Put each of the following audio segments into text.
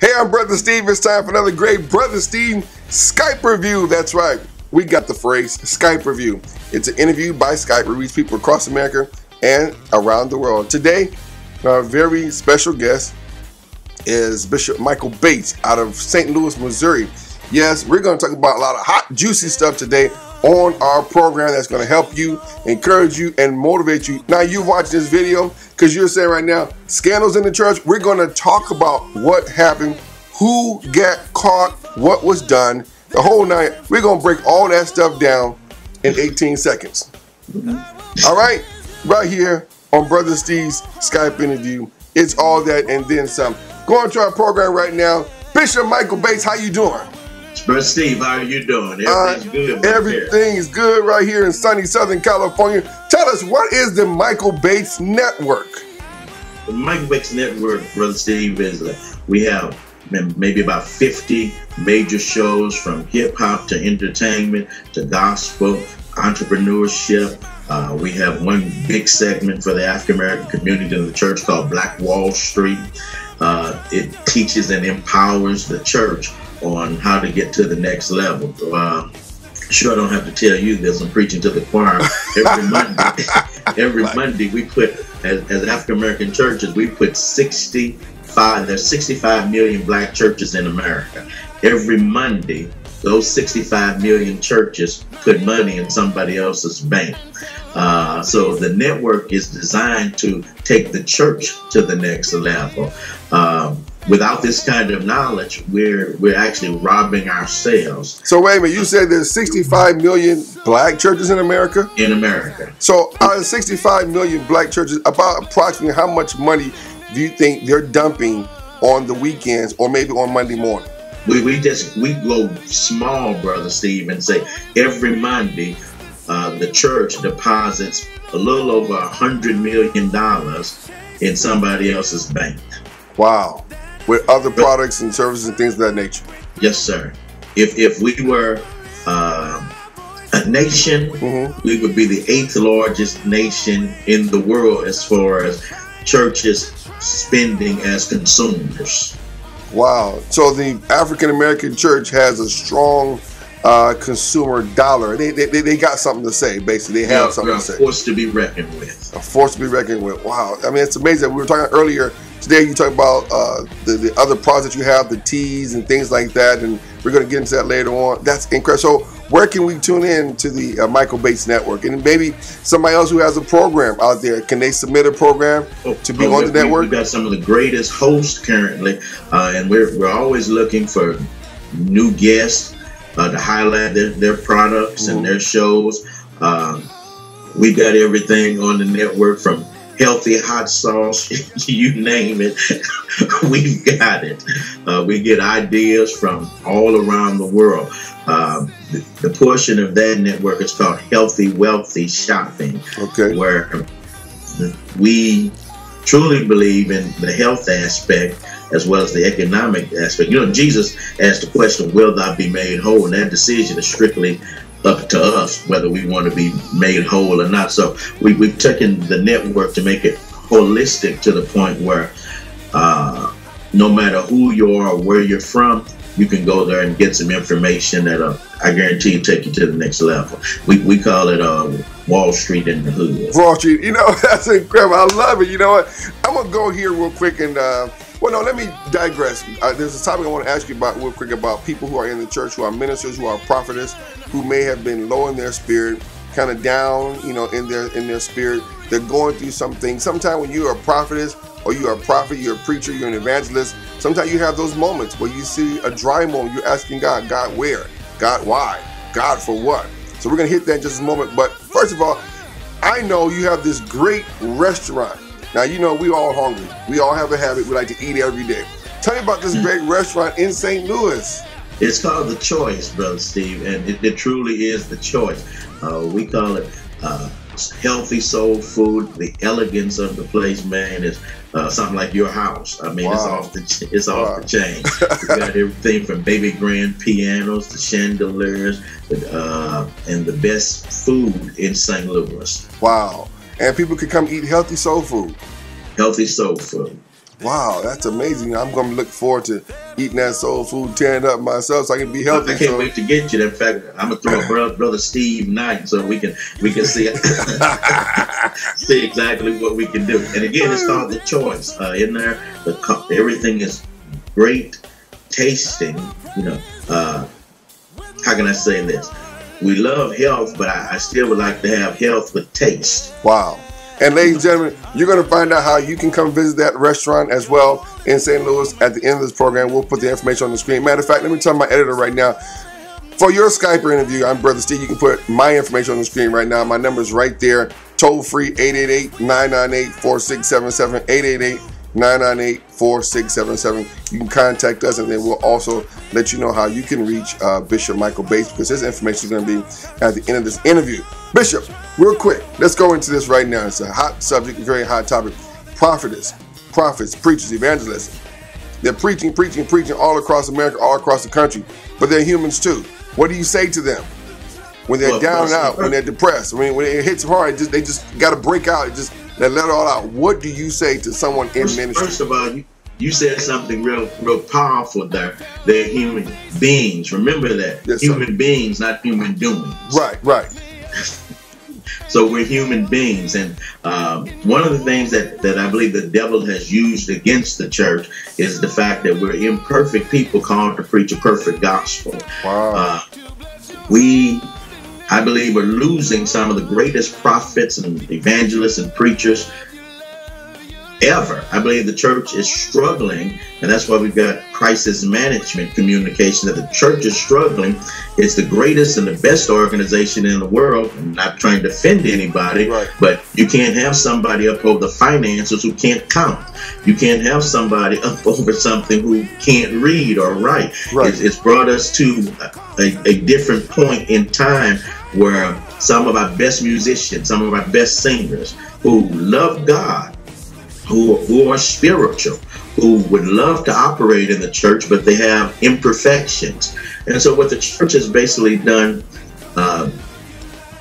Hey, I'm Brother Steve. It's time for another great Brother Steve Skype review. That's right. We got the phrase Skype review. It's an interview by Skype where we reach people across America and around the world. Today, our very special guest is Bishop Michael Bates out of St. Louis, Missouri. Yes, we're going to talk about a lot of hot, juicy stuff today on our program that's going to help you, encourage you, and motivate you. Now, you watch this video because you're saying right now, scandals in the church. We're going to talk about what happened, who got caught, what was done, the whole night. We're going to break all that stuff down in 18 seconds. All right? Right here on Brother Steve's Skype interview. It's all that and then some. Going to our program right now. Bishop Michael Bates, how you doing? Brother Steve, how are you doing? Everything's good. Everything's good right here in sunny Southern California. Tell us, what is the Michael Bates Network? The Michael Bates Network, Brother Steve, is we have maybe about 50 major shows, from hip hop to entertainment to gospel, entrepreneurship. We have one big segment for the African American community in the church called Black Wall Street. It teaches and empowers the church on how to get to the next level. Sure, I don't have to tell you this. I'm preaching to the choir every Monday. Every Monday we put, as African American churches, we put 65. There's 65 million black churches in America. Every Monday, those 65 million churches put money in somebody else's bank. So the network is designed to take the church to the next level. Without this kind of knowledge, we're actually robbing ourselves. So wait a minute, you said there's 65 million black churches in America? In America. So out of 65 million black churches, about approximately how much money do you think they're dumping on the weekends or maybe on Monday morning? We go small, Brother Steve, and say every Monday the church deposits a little over $100 million in somebody else's bank. Wow. With other products and services and things of that nature. Yes, sir. If we were a nation, we would be the 8th largest nation in the world as far as churches spending as consumers. Wow. So the African American church has a strong consumer dollar. They got something to say, basically. They have something to say. A force to be reckoned with. A force to be reckoned with. Wow. I mean, it's amazing. We were talking earlier today, you talk about the other products that you have, the teas and things like that, and we're going to get into that later on. That's incredible. So where can we tune in to the Michael Bates Network? And maybe somebody else who has a program out there, can they submit a program to be on the network? We've got some of the greatest hosts currently, and we're always looking for new guests to highlight their products and their shows. We've got everything on the network, from healthy hot sauce, you name it, we've got it. We get ideas from all around the world. The portion of that network is called Healthy Wealthy Shopping, where we truly believe in the health aspect as well as the economic aspect. You know, Jesus asked the question, will thou be made whole? And that decision is strictly up to us whether we want to be made whole or not. So we've taken the network to make it holistic to the point where no matter who you are or where you're from, you can go there and get some information that'll, I guarantee, you take you to the next level. We call it Wall Street in the Hood. Wall Street, you know, that's incredible. I love it. You know what? I'm going to go here real quick and, well, no, let me digress. There's a topic I want to ask you about real quick about people who are in the church, who are ministers, who are prophetess, who may have been low in their spirit, kind of down, you know, in their spirit. They're going through something. Sometimes when you're a prophetess or you're a prophet, you're a preacher, you're an evangelist, sometimes you have those moments where you see a dry moment. You're asking God, God, where? God, why? God, for what? So we're going to hit that in just a moment. But first of all, I know you have this great restaurant. Now, you know, we all hungry. We all have a habit. We like to eat every day. Tell me about this great restaurant in St. Louis. It's called The Choice, Brother Steve, and it truly is the choice. We call it healthy soul food. The elegance of the place, man, is something like your house. I mean, wow. It's off the chain. We got everything from baby grand pianos to chandeliers, and the best food in St. Louis. Wow. And people can come eat healthy soul food. Healthy soul food. Wow, that's amazing. I'm going to look forward to eating that soul food, tearing up myself so I can be healthy. I can't wait to get you. In fact, I'm gonna throw a brother Steve Knight so we can see see exactly what we can do. And again, it's called The Choice. In there, everything is great tasting. You know, how can I say this? We love health, but I still would like to have health with taste. Wow. And ladies and gentlemen, you're going to find out how you can come visit that restaurant as well in St. Louis at the end of this program. We'll put the information on the screen. Matter of fact, let me tell my editor right now, for your Skyper interview, I'm Brother Steve. You can put my information on the screen right now. My number is right there. Toll free, 888-998-4677, 888-998-4677. You can contact us, and then we'll also let you know how you can reach Bishop Michael Bates, because his information is going to be at the end of this interview. Bishop, real quick, let's go into this right now. It's a hot subject, a very hot topic. Prophets, preachers, evangelists. They're preaching all across America, all across the country, but they're humans too. What do you say to them when they're down and out, when they're depressed? I mean, when it hits hard, they just got to break out. They let it all out. What do you say to someone in ministry? First of all, you said something real powerful there. They're human beings. Remember that. Yes, human beings, not human doings. Right. So we're human beings. And one of the things that I believe the devil has used against the church is the fact that we're imperfect people called to preach a perfect gospel. Wow. I believe we're losing some of the greatest prophets and evangelists and preachers ever. I believe the church is struggling, and that's why we've got crisis management communication, that the church is struggling. It's the greatest and the best organization in the world. I'm not trying to offend anybody, right, but you can't have somebody up over the finances who can't count. You can't have somebody up over something who can't read or write. Right. It's brought us to a different point in time where some of our best musicians, some of our best singers who love God, who are spiritual, who would love to operate in the church, but they have imperfections. And so what the church has basically done,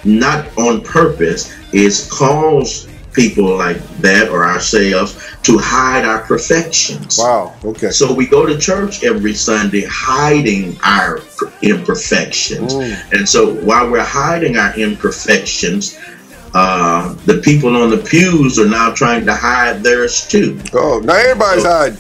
not on purpose, is cause people like that or ourselves to hide our perfections. Wow, okay. So we go to church every Sunday hiding our imperfections. And so while we're hiding our imperfections, the people on the pews are now trying to hide theirs too. Oh, now everybody's hiding.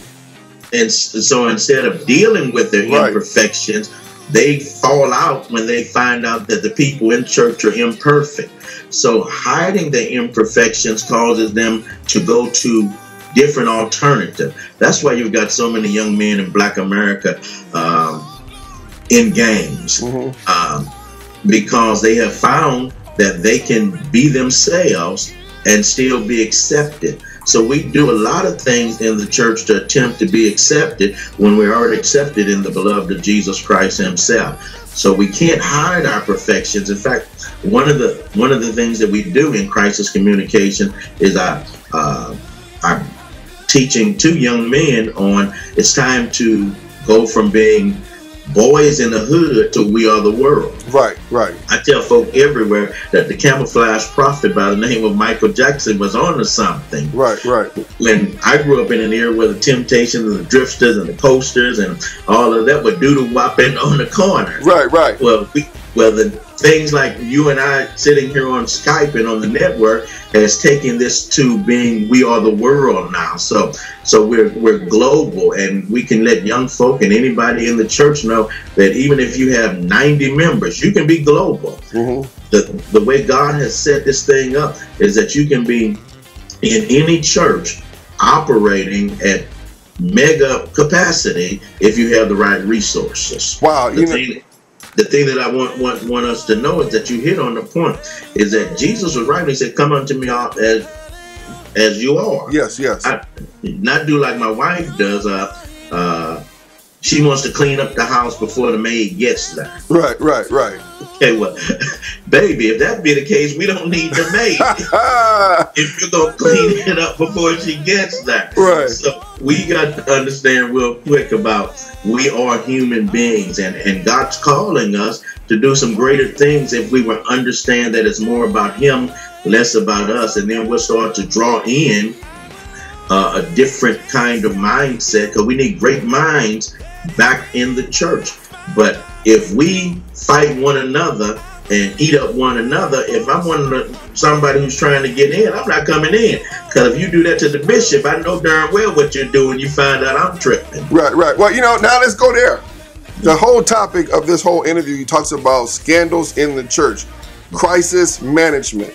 And so instead of dealing with their imperfections, they fall out when they find out that the people in church are imperfect. So hiding their imperfections causes them to go to different alternatives. That's why you've got so many young men in Black America in gangs, because they have found that they can be themselves and still be accepted. So we do a lot of things in the church to attempt to be accepted when we're already accepted in the beloved of Jesus Christ himself. So we can't hide our perfections. In fact, one of the things that we do in crisis communication is I'm teaching two young men on it's time to go from being boys in the hood to we are the world. Right. I tell folk everywhere that the camouflage prophet by the name of Michael Jackson was on to something. Right. When I grew up in an era where the Temptations and the Drifters and the Coasters and all of that were doodle whopping on the corner. Right. Well, the things like you and I sitting here on Skype and on the network has taken this to being we are the world now. So we're global, and we can let young folk and anybody in the church know that even if you have 90 members, you can be global. The way God has set this thing up is that you can be in any church operating at mega capacity if you have the right resources. Wow. The thing that I want us to know is that you hit on the point is that Jesus was right when he said, "Come unto me all as you are." Yes. Not do like my wife does. She wants to clean up the house before the maid gets there. Right. Okay, well, baby, if that be the case, we don't need the maid. If you're going to clean it up before she gets there. Right. So we got to understand real quick about we are human beings, and God's calling us to do some greater things if we will understand that it's more about him, less about us, and then we'll start to draw in a different kind of mindset, because we need great minds back in the church. But if we fight one another and eat up one another, if I'm somebody who's trying to get in, I'm not coming in. Because if you do that to the bishop, I know darn well what you're doing. You find out I'm tripping. Right. Well, now let's go there. The whole topic of this whole interview, he talks about scandals in the church, crisis management.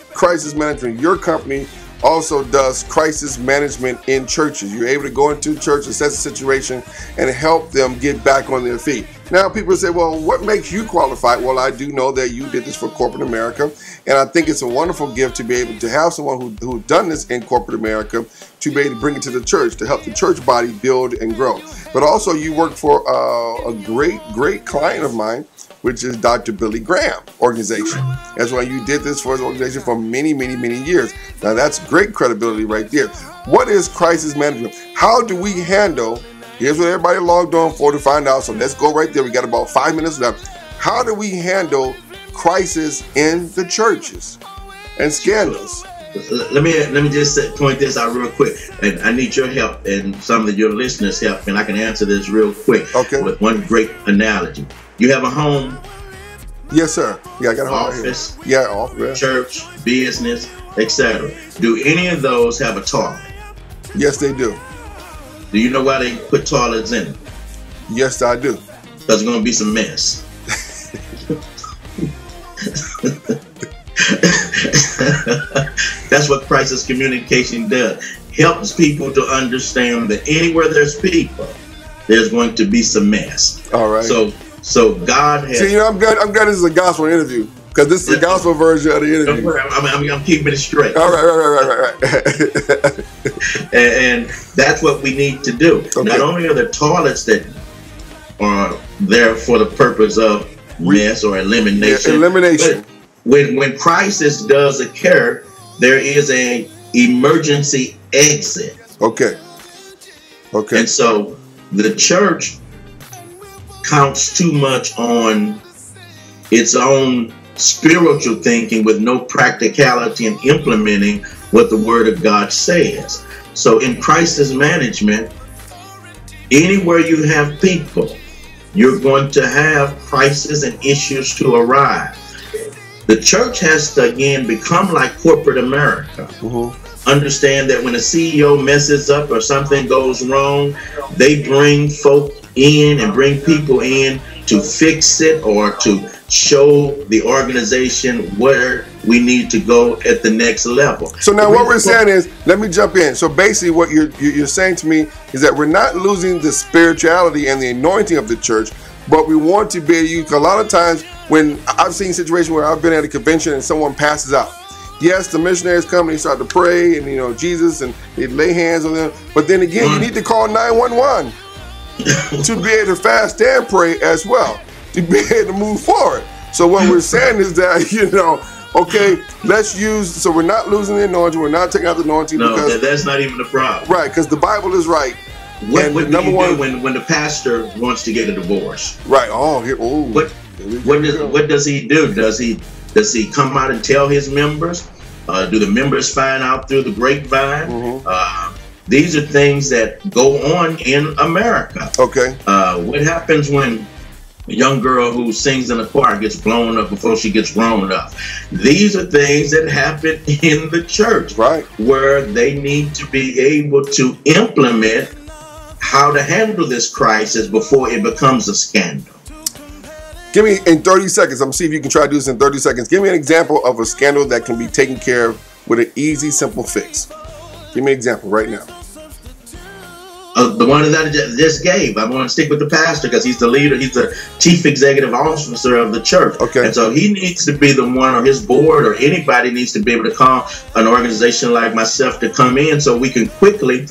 Your company also does crisis management in churches. You're able to go into a church, assess the situation, and help them get back on their feet. Now, people say, well, what makes you qualified? Well, I do know that you did this for corporate America, and I think it's a wonderful gift to be able to have someone who's done this in corporate America to be able to bring it to the church, to help the church body build and grow. But also, you work for a great client of mine, which is Dr. Billy Graham organization. That's why you did this for his organization for many years. Now, that's great credibility right there. What is crisis management? How do we handle, here's what everybody logged on for to find out, so let's go right there. We got about 5 minutes left. How do we handle crisis in the churches and scandals? Let me just point this out real quick, and I need your help and some of your listeners' help, and I can answer this real quick with one great analogy. You have a home? Yes, sir. Yeah, I got a home. Office? Right here. Yeah, office. Church, business, etc. Do any of those have a toilet? Yes, they do. Do you know why they put toilets in them? Yes, I do. Because there's going to be some mess. That's what crisis communication does. Helps people to understand that anywhere there's people, there's going to be some mess. All right. So God has. See, I'm glad this is a gospel interview, because this is the gospel version of the interview. Don't worry, I'm keeping it straight. All right. and that's what we need to do. Okay. Not only are there toilets that are there for the purpose of mess or elimination. But when crisis does occur, there is an emergency exit. Okay. And so the church counts too much on its own spiritual thinking with no practicality in implementing what the Word of God says. So in crisis management, anywhere you have people, you're going to have crises and issues to arise. The church has to, again, become like corporate America. Understand that when a CEO messes up or something goes wrong, they bring folk in and bring people in to fix it or to show the organization where we need to go at the next level. So now what we're saying is, let me jump in. So basically what you're saying to me is that we're not losing the spirituality and the anointing of the church, but we want to be used. A lot of times when I've seen situations where I've been at a convention and someone passes out. Yes, the missionaries come and they start to pray and, Jesus, and they lay hands on them. But then again, you need to call 911 to be able to fast and pray as well, to be able to move forward. So what we're saying is that, okay, let's use, so we're not losing the anointing, we're not taking out the anointing. No, because that's not even the problem. Right, because the Bible is right. What do you do when the pastor wants to get a divorce? Right. What does he do? Does he come out and tell his members? Do the members find out through the grapevine? These are things that go on in America. Okay. What happens when a young girl who sings in a choir gets blown up before she gets grown up? These are things that happen in the church, right, where they need to be able to implement how to handle this crisis before it becomes a scandal. Give me, in 30 seconds, I'm going to see if you can try to do this in 30 seconds. Give me an example of a scandal that can be taken care of with an easy, simple fix. Give me an example right now. The one that I just gave. I want to stick with the pastor because he's the leader. He's the chief executive officer of the church. Okay. And so he needs to be the one, or his board, or anybody needs to be able to call an organization like myself to come in so we can quickly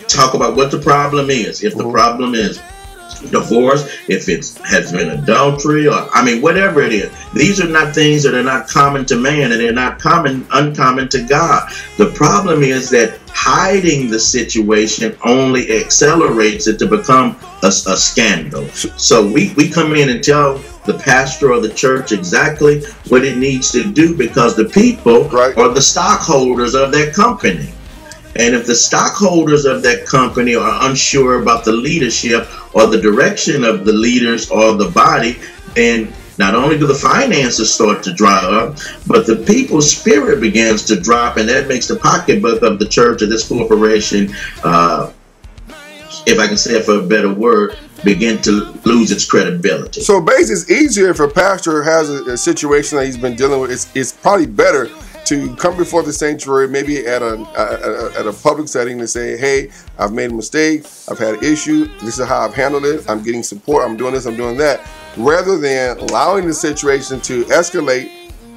talk about what the problem is. If the problem is divorce, if it has been adultery, or whatever it is. These are not things that are not common to man, and they're not uncommon to God. The problem is that hiding the situation only accelerates it to become a scandal. So we come in and tell the pastor or the church exactly what it needs to do, because the people are the stockholders of that company. And if the stockholders of that company are unsure about the leadership or the direction of the leaders or the body, then not only do the finances start to dry up, but the people's spirit begins to drop, and that makes the pocketbook of the church or this corporation, if I can say it for a better word, begin to lose its credibility. So basically, it's easier if a pastor has a situation that he's been dealing with. It's probably better to come before the sanctuary, maybe at a public setting, and say, hey, I've made a mistake, I've had an issue, this is how I've handled it, I'm getting support, I'm doing this, I'm doing that, rather than allowing the situation to escalate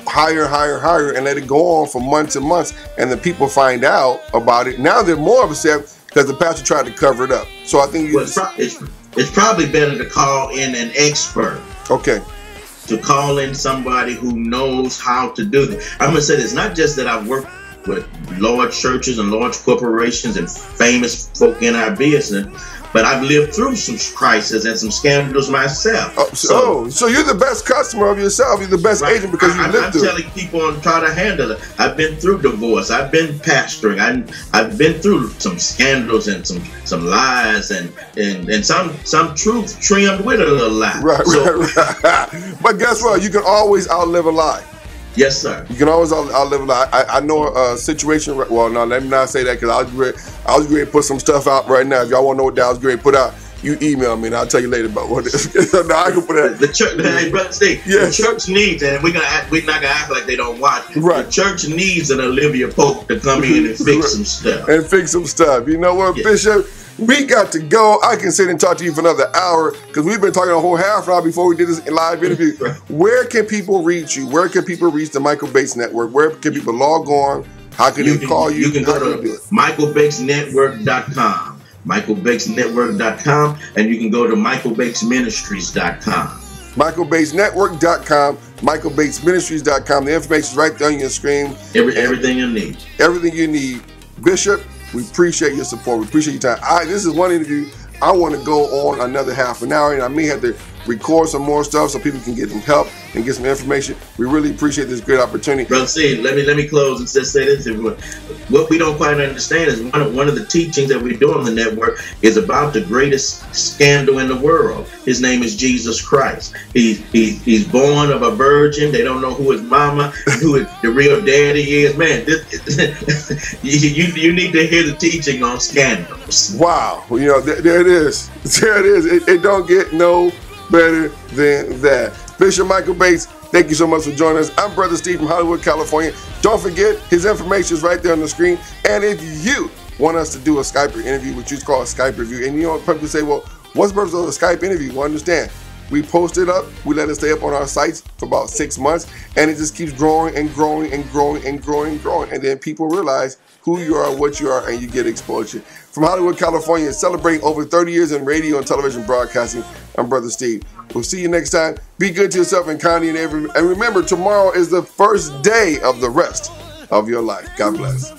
higher, and let it go on for months and months, and the people find out about it. Now they're more upset because the pastor tried to cover it up. So I think it's probably better to call in an expert. Okay. To call in somebody who knows how to do this. I'm going to say this, not just that I've worked with large churches and large corporations and famous folk in our business, but I've lived through some crises and some scandals myself. So you're the best customer of yourself. You're the best agent because you lived through it. I'm telling people on how to handle it. I've been through divorce. I've been pastoring. I've been through some scandals and some lies and some truth trimmed with a little lie. Right. But guess what? You can always outlive a lie. Yes, sir. You can always outlive a lie. I know a situation. Well, no, let me not say that because I was ready to put some stuff out right now. If y'all want to know what I was ready to put out, you email me and I'll tell you later about what it is. No, I can put that. The church, hey, brother Steve, yes. The church needs, and we're not gonna act like they don't watch. Right. The church needs an Olivia Pope to come in and fix some stuff. And fix some stuff. You know what, Bishop? We got to go. I can sit and talk to you for another hour because we've been talking a whole half hour before we did this live interview. Where can people reach you? Where can people reach the Michael Bates Network? Where can people log on? How can they call you? You can go to michaelbatesnetwork.com, michaelbatesnetwork.com, and you can go to michaelbatesministries.com. michaelbatesnetwork.com, michaelbatesministries.com. The information is right there on your screen. Everything you need. Everything you need. Bishop, we appreciate your support. We appreciate your time. This is one interview. I want to go on another half an hour, and I may have to record some more stuff so people can get some help and get some information. We really appreciate this great opportunity. Brother Steve, let me close and just say this, everyone. What we don't quite understand is one of the teachings that we do on the network is about the greatest scandal in the world. His name is Jesus Christ. He's born of a virgin. They don't know who his mama, who the real daddy is. Man, you need to hear the teaching on scandals. Wow. You know, there it is. There it is. It don't get no better than that. Bishop Michael Bates, thank you so much for joining us. I'm Brother Steve from Hollywood, California. Don't forget, his information is right there on the screen. And if you want us to do a Skype interview, which is called a Skype review, and you know, people say, well, what's the purpose of a Skype interview? Well, understand, we post it up, we let it stay up on our sites for about 6 months, and it just keeps growing and growing and growing and growing and growing. And then people realize who you are, what you are, and you get exposure. From Hollywood, California, celebrating over 30 years in radio and television broadcasting, I'm Brother Steve. We'll see you next time. Be good to yourself and kind to everyone. And remember, tomorrow is the first day of the rest of your life. God bless.